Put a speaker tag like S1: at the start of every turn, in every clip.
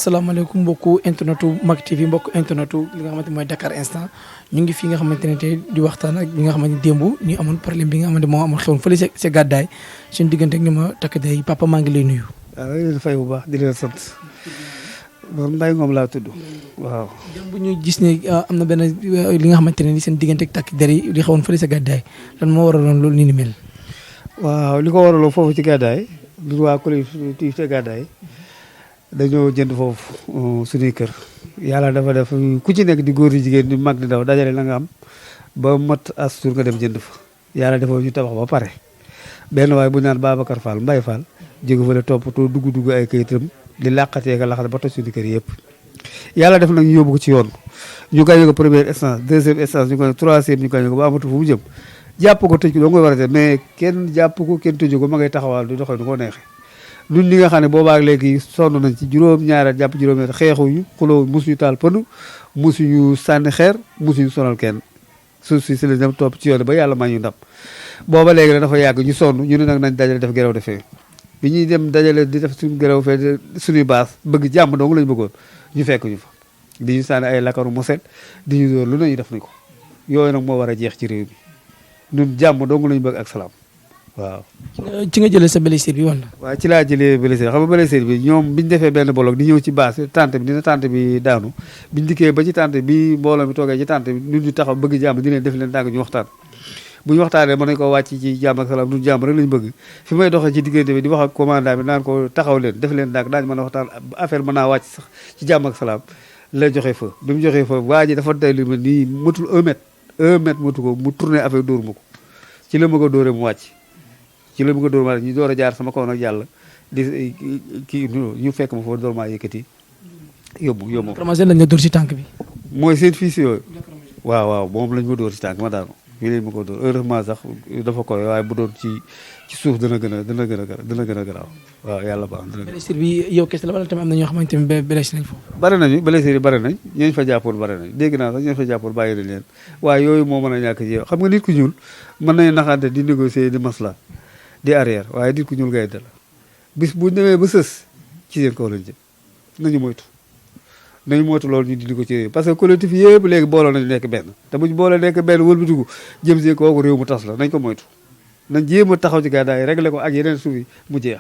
S1: asalaamaaleykum mbokku internetu Mak TV mbokku internetu li nga xamante mooy Dakar Instant ñu ngi fi nga xamante ne tey di waxtaan ak ñi nga xamante ne démb ñu amoon problème bi nga xamante moo amoon xewoon fële sa gàddaay suñu diggante ak ñu ma takk day papa maa ngi lay nuyu.
S2: waaw leen fay bu baax di leen sant man Mbaye Ngom laa tudd waaw.
S1: démb ñu gis ne am na benn li nga xamante ne ni seen diggante ak takk der yi di xewoon fële sa gàddaay lan moo waraloon loolu ni mel.
S2: waaw li ko waraloon foofu ci gàddaay du waa collectivité gàddaay dañoo jënd foofu suñuy kër yàlla dafa def ku ci nekk di góor di jigéen di mag di ndaw dajale la nga am ba mat as tur nga dem jënd fa yàlla dafa ñu tabax ba pare benn waaye bu ñu naan Babacar Fall Mbaye Fall jóge fa la toppatoo dugg ay kayitam di làqatee ka laxat ba toj suñu kër yëpp yàlla def nag ñu yóbbu ko ci yoon ñu gagné ko première instance deuxième instance ñu gagné troisième ñu gagné ko ba amatu fu mu jëm jàpp ko tëj ko doo koy war a def mais kenn jàpp ko kenn tëju ko ma ngay taxawal di doxee du ko neexee ñun ñi nga xam ne boobaak léegi sonn nañ ci juróom-ñaari jàpp juróom-ñaari xeexuñu xuloo musuñu taal pënu musuñu sànni xeer musuñu sonal kenn suuf si la dem topp ci yoon ba yàlla may ñu ndam booba léegi dafa yàgg ñu sonn ñu ne nag nañ dajale def gerew defee bi ñuy dem dajale di def suñu gerew fee suñuy baas bëgg jàmm dong lañu bëggoon ñu fekk ñu fa di ñu sànni ay lakaru moset di ñu dóor lu nañu def nañ ko yooyu nag moo war a jeex ci réew mi ñun jàmm dong lañu bëgg ak salaam waaw.
S1: ci nga jëlee sa blessure bi wala.
S2: waaw ci laa jëlee blessure xam nga blessure bi ñoom biñu defee benn bolok di ñëw ci base tante bi dina tante bi daanu biñu dikkee ba ci tante bi mbooloo mi toogee ci tante bi ñun ñu taxaw bëgg jàmm di leen def leen tànk ñu waxtaan bu ñu waxtaanee mën nañ ko wàcc ci jàmm ak salaam ñun jàmm rek lañu bëgg fi may doxee ci diggante bi di wax ak commandant bi naan ko taxaw leen def leen tànk daañu mën a waxtaan affaire mën naa wàcc sax ci jàmm ak salaam la joxee fa bi mu joxee fa waa ji dafa day lu ma nii matul 1 mètre matu ko mu tourné affaire dóor ma ko ci la ma ko dóoree mu wàcc ci la mu ko dóor maa ñu door a jaar sama kaw nag yàlla di kii ñu fekk ma foofu door maa yëkkati yóbbu.
S1: commencé lañ la dóor ci tànk bi.
S2: mooy seen fils yooyu. waaw moom lañ ma dóor ci tànk ma daanu fii lañ ma ko dóor heureusement sax dafa koy waaye bu doon ci suuf dana gën a garaaw waaw yàlla baax na.
S1: blessure bi yow kese la wala tamit am na ñoo xamante ne blessé nañ foofu.
S2: bari nañu blessure yi bari nañ ñooñu fa jàppoon bari nañ dégg naa sax ñooñu fa jàppoon bàyyi nañ leen waaye yooyu moo mën a ñàkk ci yow xam nga nit ku ñuul mën nañu naxante di négocier di masla di arrière waaye nit ku ñuul gaynde la bis bu demee ba sës ci seen kaw lañ jëm nañu moytu loolu ñu dindi ko ci réew parce que collectif yëpp léegi booloo nañu nekk benn te buñ booloo nekk benn wëlbatiku jëm si kooku réew mu tas la nañ ko moytu nañ jéem a taxaw ci gàddaay réglé ko ak yeneen suuf yi mu jeex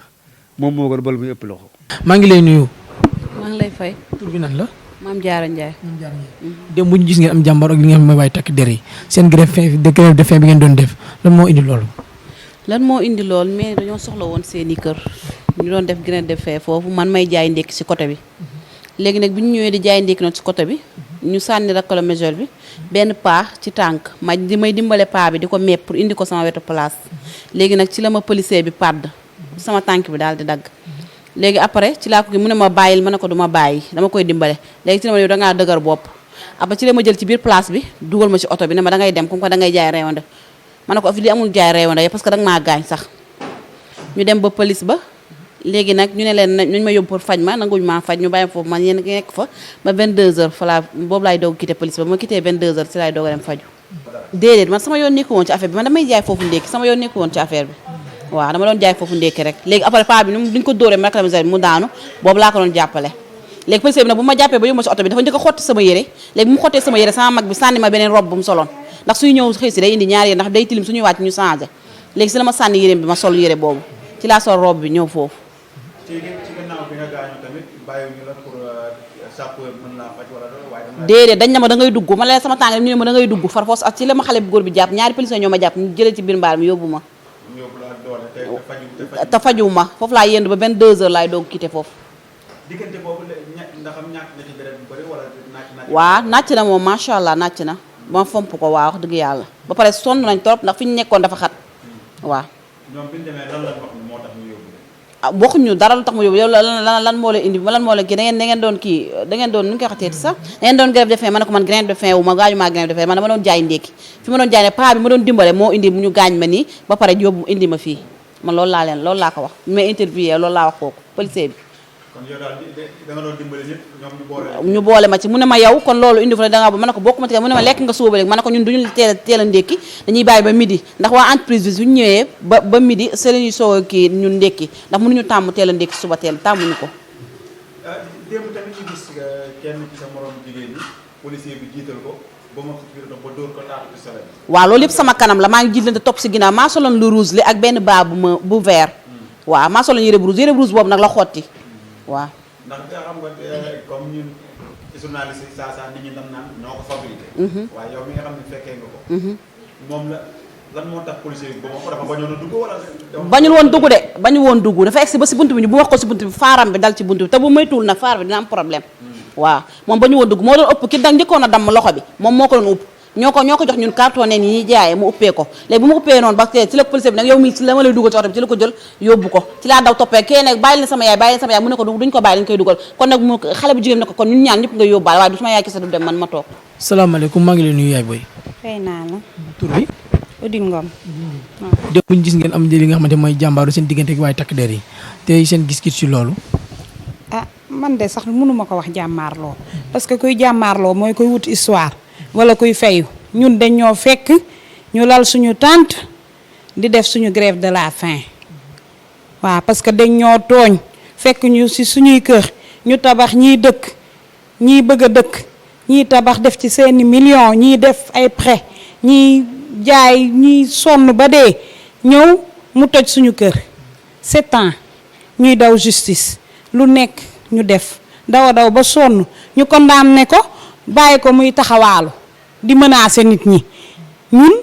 S2: moom moo gën bal muy ëpp loxo.
S1: maa ngi lay nuyu.
S3: maa ngi lay fay.
S1: tur bi nan la.
S3: Maam Diarra Ndiaye.
S1: démb bu ñu gis ngeen am jàmbar ak li nga xam ne mooy waaye takk der yi seen grève de faim bi ngeen doon def lan moo indi loolu.
S3: lan moo indi lool mais dañoo soxla woon seeni kër ñu doon def grève de faim foofu man may jaay ndékki ci côté bi léegi nag bi ñu ñëwee di jaay ndékki noonu ci côté bi ñu sànni rakkala majeur bi benn paa ci tànk may dimbale paa bi di ko mepp pour indi ko sama wetu place léegi nag ci la ma policier bi padd sama tànk bi daal di dagg léegi après ci laa ko gi mu ne ma bàyyil ma ne ko du ma bàyyi dama koy dimbale léegi ci la ma yow da ngaa dëgër bopp après ci la ma jël ci biir place bi dugal ma ci oto bi ne ma da ngay dem comme que da ngay jaay reewande ma ne ko fi li amul jaay reewande parce que danga maa gaañ sax ñu dem ba police ba léegi nag ñu ne leen nañ ma yóbbu pour faj ma nanguñu maa faj ñu bàyyi foofu man yéen nekk fa ba 22h fa laa boobu laay doog quitté police ba ma quitté 22h ci laay doog a dem faju déedéet man sama yoon nekku woon ci affaire bi man damay jaay foofu ndékki sama yoon nekku woon ci affaire bi waaw dama doon jaay foofu ndékki rek léegi après paa bi duñ ko dóoree ma réclamé mu daanu boobu laa ko doon jàppale léegi policier bi nag bu ma jàppee ba yóbbu ma ci oto bi dafa njëkk a xotti sama yére léegi bu mu xottee sama yére sama mag bi sànni ma beneen robe bu mu soloon ndax suy ñëw xëy si day indi ñaari yére ndax day tilim suñuy wàcc ñu changé léegi si la ma sànni yére bi ma sol yére boobu ci laa sol robe bi ñëw foofu
S4: ci gannaaw bi nga gaañu tamit bàyyiwuñu la pour sapeur mën laa faj wala waaye
S3: déedéet dañ na ma da ngay dugg ma leen sama tànk ñu ne ma da ngay dugg far foos ak ci la ma xale bu góor bi jàpp ñaari policier ñoo ma jàpp ñu jëlee ci biir mbaar mi yóbbu ma te faju ma foofu laa yendu ba 22h laay doog quitté foofu
S4: diggante boobu ndax am ñàkk na ci deret bu bëri wala
S3: waaw nàcc na moom macha allah nàcc na ma fomp ko waaw wax dëgg yàlla ba pare sonn nañ trop ndax fi ñu nekkoon dafa xat waaw
S4: ñoom bi ñu demee lan lañ wax moo tax ñu yóbbu
S3: waxuñu dara lu tax mu yóbbu yow lan moo la indi lan moo la kii da ngeen doon kii da ngeen doon nu ñu koy waxatee sax da ngeen doon grève de faim ma ne ko man grève de faim wu ma gaañu maa grève de faim man dama doon jaay ndékki fi ma doon jaay ne paa bi ma doon dimbale moo indi ñu gaañ ma nii ba pare yóbbu indi ma fii man loolu laa ko wax mais interview loolu laa wax kooku policier bi
S4: kon yow daal da nga doon dimbale nit ñoom
S3: ñu boole ma ci mu ne ma yow kon loolu indi fa da nga ba ma ne ko bokkuma ci mu ne ma lekk nga suuba léegi ma ne ko ñun duñu teel a ndékki dañuy bàyyi ba midi ndax waa entreprise bi suñu ñëwee ba midi c'est la ñuy soog a kii ñun ndékki ndax mënuñu tàmm teel a ndékki suba teel tàmmuñu ko
S4: démb tamit kenn ci sa morom jigéen ñi policier bi jiital ko ba ma ba dóor ko taatu pistolet bi.
S3: waaw loolu yëpp sama kanam la maa ngi jiitlante topp si ginnaaw maa soloon lu rouge li ak benn baa bu vert waaw maa soloon yére bu rouge boobu nag la xotti waaw.
S4: ndax xam nga comme ñun ci journaliste yi saa nit ñi dem naan ñoo ko fabriqué. waaye yow mi nga xam ne fekkee nga ko. moom lan moo tax policier bi ba ma ko dafa bañoon a dugg wala.
S3: bañul woon dugg de bañu woon dugg dafa egsi ba si buntu bi ñu bu wax ko si buntu bi faaram bi dal ci buntu bi te bu moytuwul nag faar bi dina am problème. waaw moom bañu woon dugg moo doon ëpp ki da njëkkoon a damm loxo bi moom moo ko doon upp ñoo ko jox ñun carton yi ñuy jaayee mu uppee ko léegi bu ma uppee noonu ba ci la policier bi nag yow mii ci la ma lay dugal ci oto bi ci la ko jël yóbbu ko ci laa daw toppee kee nag bàyyi leen sama yaay mu ne ko duñ ko bàyyi dañ koy dugal kon nag mu xale bu jigéen ne ko kon ñun ñaan ñëpp nga yóbbaale waaye du sama yaay kese du dem man ma toog.
S1: salaamaaleykum maa ngi leen nuyu yaay booy.
S5: fay naa la.
S1: tur bi.
S5: Odile Ngom.
S1: démb bu ñu gis ngeen am li nga xamante mooy jàmbaaru seen diggante ak waaye takk der yi te seen gis-gis ci loolu.
S5: ah man de sax mënuma ko wax jàmmaarloo parce que kuy jàmmaarloo mooy kuy wut histoire wala kuy fayu ñun dañ ñoo fekk ñu lal suñu tànt di def suñu grève de la faim waaw parce que dañ ñoo tooñ fekk ñu ci suñuy kër ñu tabax ñiy dëkk ñiy bëgg a dëkk ñiy tabax def ci seeni millions ñiy def ay prêt ñiy jaay ñiy sonn ba dee ñëw mu toj suñu kër 7 ans ñuy daw justice lu nekk ñu def daw ba sonn ñu condamné ko bàyyi ko muy taxawaalu di menacer nit ñi ñun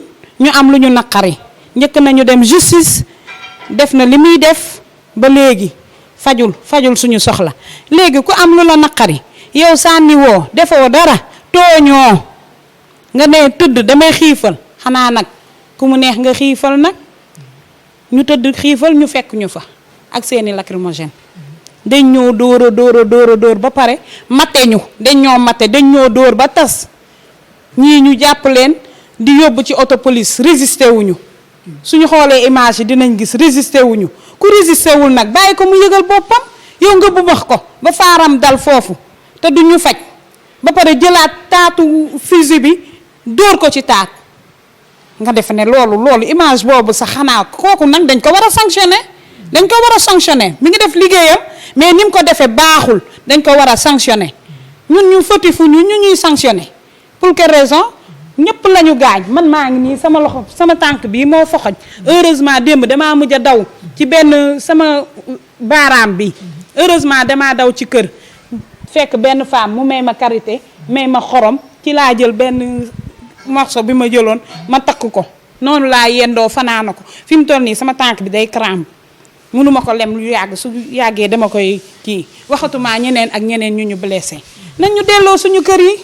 S5: ñu am lu ñu naqari njëkk nañu dem justice def na li muy def ba léegi fajul suñu soxla léegi ku am lu la naqari yow sànni woo defoo dara tooñoo nga ne tëdd damay xiifal xanaa nag ku mu neex nga xiifal nag ñu tëdd xiifal ñu fekk ñu fa ak seeni lacrymogène dañ ñoo dóor ba pare matte ñu dañ ñoo dóor ba tas ñii ñu jàpp leen di yóbbu ci auto police résisté wuñu suñu xoolee image yi dinañ gis résisté wuñu ku résisté wul nag bàyyi ko mu yëgal boppam yow nga bubax ko ba faaram dal foofu te duñu faj ba pare jëlaat taatu fusil bi dóor ko ci taat nga def ne loolu image boobu sax xanaa kooku nag dañ ko war a sanctionner mi ngi def liggéeyam mais ni mu ko defee baaxul dañ ko war a sanctionner ñun ñu fautif ñu ñuy sanctionner pour quelle raison ñëpp la ñu gaañ man maa ngi nii sama loxo sama tànk bii moo foxoj heureusement démb damaa mujj a daw ci benn sama baaraam bi heureusement damaa daw ci kër fekk benn femme mu may ma karité may ma xorom ci laa jël benn morceau bi ma jëloon ma takk ko noonu laa yendoo fanaana ko fi mu toll nii sama tànk bi day crampe mënuma ko lem lu yàgg su yàggee dama koy kii waxatuma ñeneen ak ñeneen ñu blessé nañ ñu delloo suñu kër yi